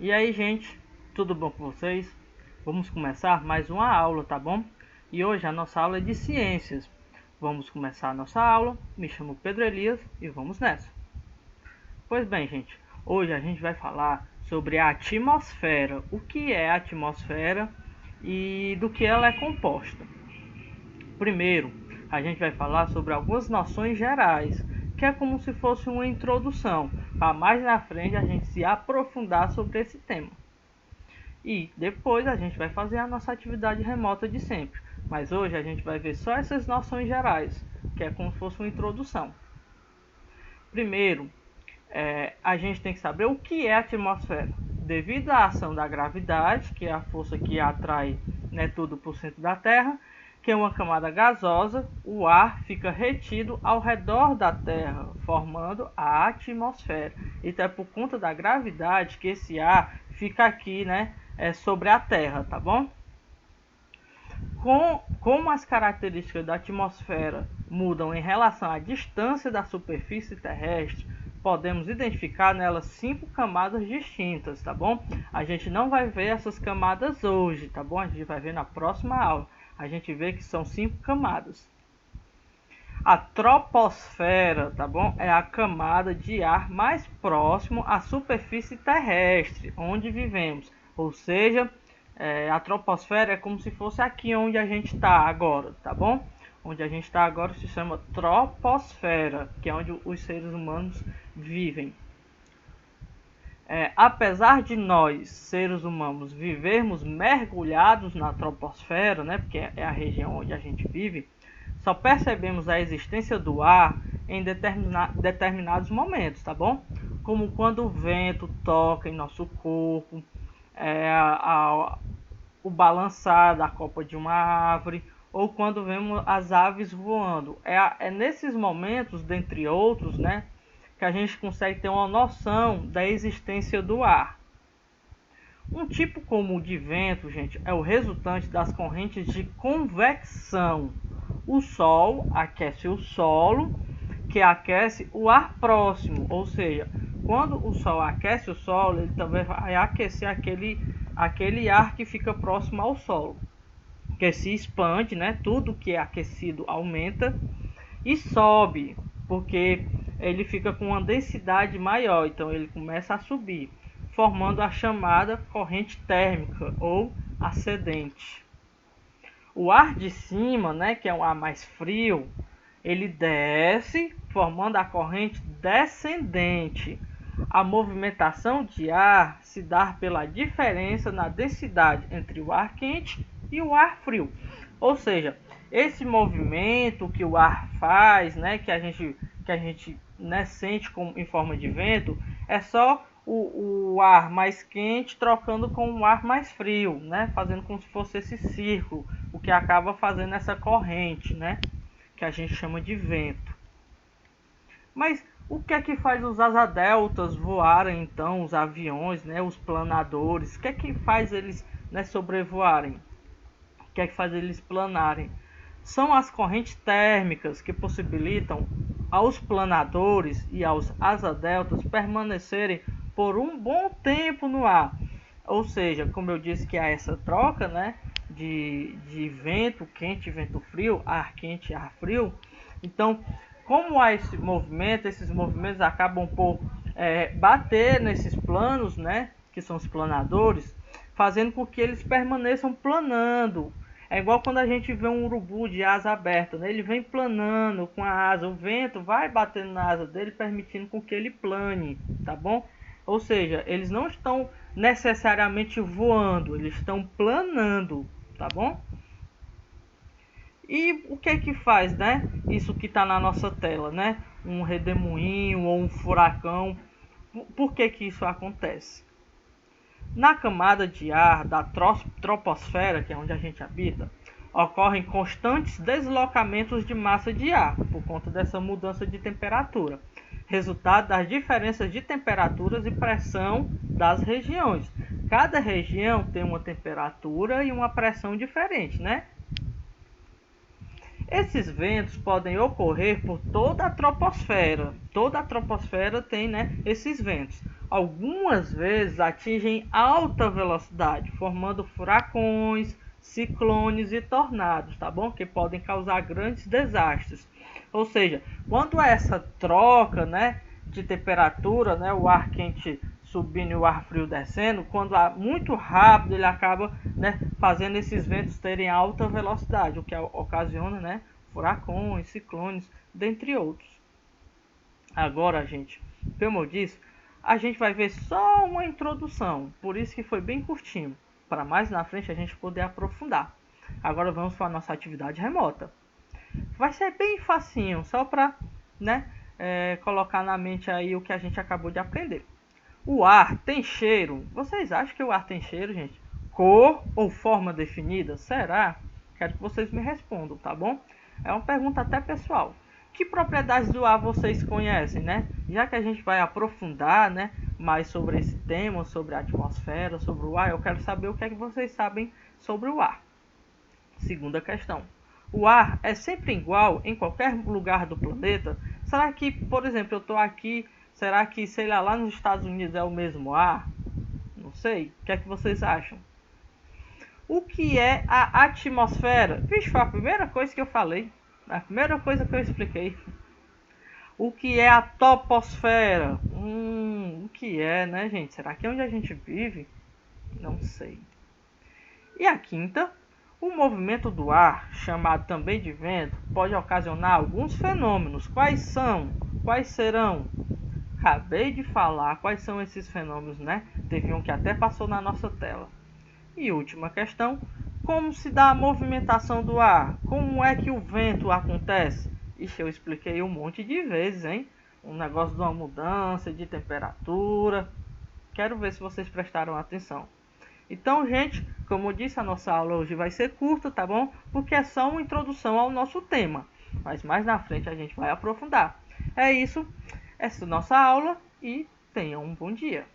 E aí, gente, tudo bom com vocês? Vamos começar mais uma aula, tá bom? E hoje a nossa aula é de ciências. Vamos começar a nossa aula. Me chamo Pedro Elias e vamos nessa. Pois bem, gente, hoje a gente vai falar sobre a atmosfera. O que é a atmosfera e do que ela é composta. Primeiro, a gente vai falar sobre algumas noções gerais, que é como se fosse uma introdução, para mais na frente a gente se aprofundar sobre esse tema. E depois a gente vai fazer a nossa atividade remota de sempre. Mas hoje a gente vai ver só essas noções gerais, que é como se fosse uma introdução. Primeiro, a gente tem que saber o que é a atmosfera. Devido à ação da gravidade, que é a força que atrai tudo para o centro da Terra, que é uma camada gasosa, o ar fica retido ao redor da Terra, formando a atmosfera. Então é por conta da gravidade que esse ar fica aqui, sobre a Terra, tá bom? Como as características da atmosfera mudam em relação à distância da superfície terrestre, podemos identificar nelas 5 camadas distintas, tá bom? A gente não vai ver essas camadas hoje, tá bom? A gente vai ver na próxima aula. A gente vê que são 5 camadas. A troposfera, tá bom? É a camada de ar mais próximo à superfície terrestre, onde vivemos. Ou seja, a troposfera é como se fosse aqui onde a gente está agora, tá bom? Onde a gente está agora se chama troposfera, que é onde os seres humanos vivem. Apesar de nós, seres humanos, vivermos mergulhados na troposfera, porque é a região onde a gente vive, só percebemos a existência do ar em determinados momentos, tá bom? Como quando o vento toca em nosso corpo, o balançar da copa de uma árvore, ou quando vemos as aves voando. É nesses momentos, dentre outros, que a gente consegue ter uma noção da existência do ar. Um tipo comum de vento, gente, é o resultante das correntes de convecção. O Sol aquece o solo, que aquece o ar próximo, ou seja, quando o Sol aquece o solo, ele também vai aquecer aquele ar que fica próximo ao solo, que se expande, tudo que é aquecido aumenta e sobe, porque ele fica com uma densidade maior, então ele começa a subir, formando a chamada corrente térmica ou ascendente. O ar de cima, que é um ar mais frio, ele desce, formando a corrente descendente. A movimentação de ar se dá pela diferença na densidade entre o ar quente e o ar frio. Ou seja, esse movimento que o ar faz, que a gente sente em forma de vento, é só o ar mais quente trocando com o ar mais frio, fazendo como se fosse esse círculo, o que acaba fazendo essa corrente, que a gente chama de vento. Mas o que é que faz os asa-deltas voarem, então, os aviões, os planadores? O que é que faz eles sobrevoarem? O que é que faz eles planarem? São as correntes térmicas que possibilitam aos planadores e aos asa-deltas permanecerem por um bom tempo no ar. Ou seja, como eu disse que há essa troca, de vento quente e vento frio, ar quente e ar frio. Então, como há esse movimento, esses movimentos acabam por bater nesses planos, que são os planadores, fazendo com que eles permaneçam planando. É igual quando a gente vê um urubu de asa aberta, ele vem planando com a asa, o vento vai batendo na asa dele, permitindo com que ele plane, tá bom? Ou seja, eles não estão necessariamente voando, eles estão planando, tá bom? E o que é que faz, isso que está na nossa tela, um redemoinho ou um furacão? Por que que isso acontece? Na camada de ar da troposfera, que é onde a gente habita, ocorrem constantes deslocamentos de massa de ar, por conta dessa mudança de temperatura, resultado das diferenças de temperaturas e pressão das regiões. Cada região tem uma temperatura e uma pressão diferente, Esses ventos podem ocorrer por toda a troposfera. Toda a troposfera tem esses ventos. algumas vezes atingem alta velocidade, formando furacões, ciclones e tornados, tá bom? Que podem causar grandes desastres. Ou seja, quando essa troca, né, de temperatura, né, o ar quente subindo e o ar frio descendo, quando há muito rápido, ele acaba, né, fazendo esses ventos terem alta velocidade, o que ocasiona, né, furacões, ciclones, dentre outros. Agora, gente, como eu disse, a gente vai ver só uma introdução, por isso que foi bem curtinho, para mais na frente a gente poder aprofundar. Agora vamos para a nossa atividade remota. Vai ser bem facinho, só para, né, colocar na mente aí o que a gente acabou de aprender. O ar tem cheiro? Vocês acham que o ar tem cheiro, gente? Cor ou forma definida? Será? Quero que vocês me respondam, tá bom? É uma pergunta até pessoal. Que propriedades do ar vocês conhecem, né? Já que a gente vai aprofundar, né, mais sobre esse tema, sobre a atmosfera, sobre o ar, eu quero saber o que é que vocês sabem sobre o ar. Segunda questão. O ar é sempre igual em qualquer lugar do planeta? Será que, por exemplo, eu estou aqui, será que, sei lá nos Estados Unidos é o mesmo ar? Não sei. O que é que vocês acham? O que é a atmosfera? Vixe, foi a primeira coisa que eu falei. A primeira coisa que eu expliquei. O que é a toposfera? O que é, né, gente? Será que é onde a gente vive? Não sei. E a quinta? O movimento do ar, chamado também de vento, pode ocasionar alguns fenômenos. Quais são? Quais serão? Acabei de falar quais são esses fenômenos, né? Teve um que até passou na nossa tela. E última questão, como se dá a movimentação do ar? Como é que o vento acontece? Ixi, eu expliquei um monte de vezes, hein? Um negócio de uma mudança de temperatura. Quero ver se vocês prestaram atenção. Então, gente, como eu disse, a nossa aula hoje vai ser curta, tá bom? Porque é só uma introdução ao nosso tema. Mas mais na frente a gente vai aprofundar. É isso, essa é a nossa aula e tenham um bom dia.